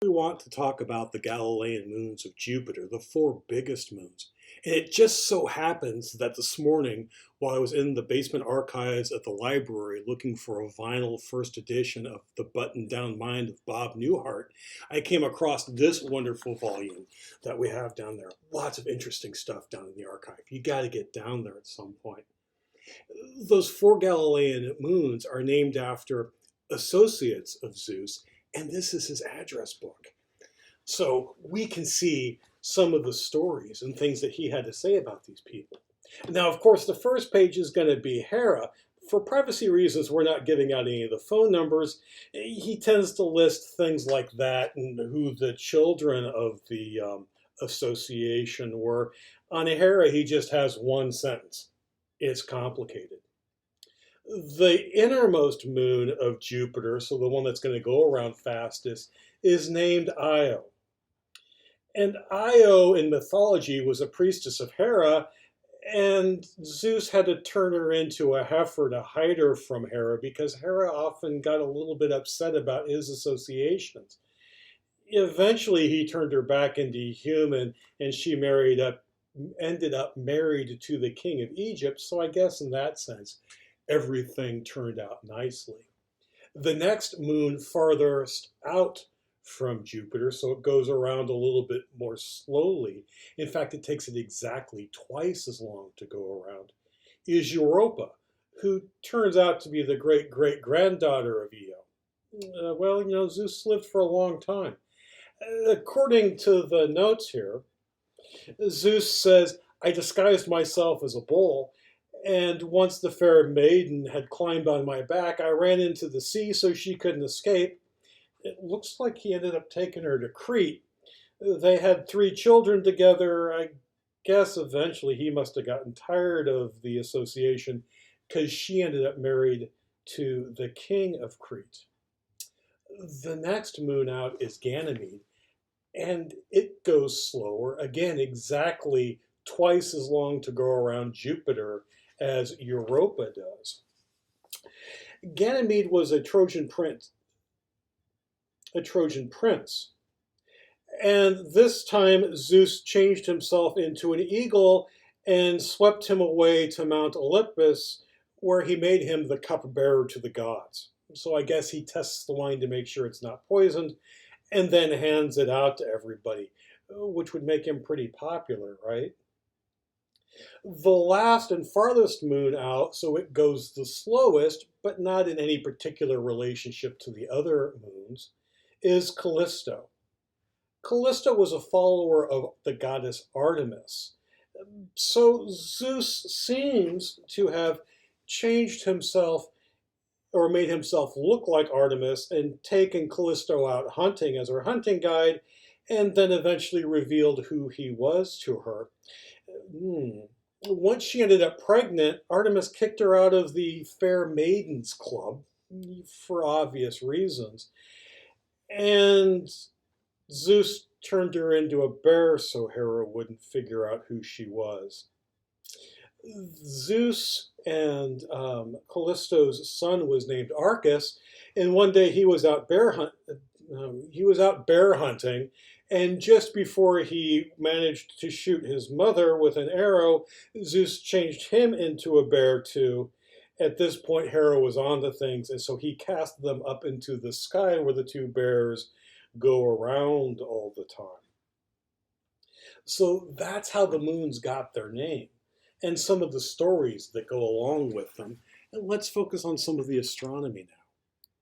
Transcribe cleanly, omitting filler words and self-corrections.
We want to talk about the Galilean moons of Jupiter, the four biggest moons. And it just so happens that this morning, while I was in the basement archives at the library looking for a vinyl first edition of The Button-Down Mind of Bob Newhart, I came across this wonderful volume that we have down there. Lots of interesting stuff down in the archive. You got to get down there at some point. Those four Galilean moons are named after associates of Zeus, and this is his address book. So we can see some of the stories and things that he had to say about these people. Now, of course, the first page is going to be Hera. For privacy reasons, we're not giving out any of the phone numbers. He tends to list things like that and who the children of the association were. On Hera, he just has one sentence. It's complicated. The innermost moon of Jupiter, so the one that's going to go around fastest, is named Io. And Io in mythology was a priestess of Hera, and Zeus had to turn her into a heifer to hide her from Hera because Hera often got a little bit upset about his associations. Eventually, he turned her back into human, and she ended up married to the king of Egypt. So I guess in that sense, everything turned out nicely. The next moon farthest out from Jupiter, so it goes around a little bit more slowly. In fact, it takes it exactly twice as long to go around, is Europa, who turns out to be the great-great-granddaughter of Io. Well, Zeus lived for a long time. According to the notes here, Zeus says, I disguised myself as a bull, and once the fair maiden had climbed on my back, I ran into the sea so she couldn't escape. It looks like he ended up taking her to Crete. They had 3 children together. I guess eventually he must have gotten tired of the association because she ended up married to the king of Crete. The next moon out is Ganymede, and it goes slower. Again, exactly twice as long to go around Jupiter as Europa does. Ganymede was a Trojan prince. And this time Zeus changed himself into an eagle and swept him away to Mount Olympus, where he made him the cupbearer to the gods. So I guess he tests the wine to make sure it's not poisoned, and then hands it out to everybody, which would make him pretty popular, right? The last and farthest moon out, so it goes the slowest, but not in any particular relationship to the other moons, is Callisto. Callisto was a follower of the goddess Artemis. So Zeus seems to have changed himself or made himself look like Artemis and taken Callisto out hunting as her hunting guide, and then eventually revealed who he was to her. Once she ended up pregnant, Artemis kicked her out of the Fair Maidens Club for obvious reasons. And Zeus turned her into a bear so Hera wouldn't figure out who she was. Zeus and Callisto's son was named Arcus, and one day he was out bear hunting, and just before he managed to shoot his mother with an arrow, Zeus changed him into a bear too. At this point, Hera was on to things, and so he cast them up into the sky where the 2 bears go around all the time. So that's how the moons got their name, and some of the stories that go along with them. And let's focus on some of the astronomy now.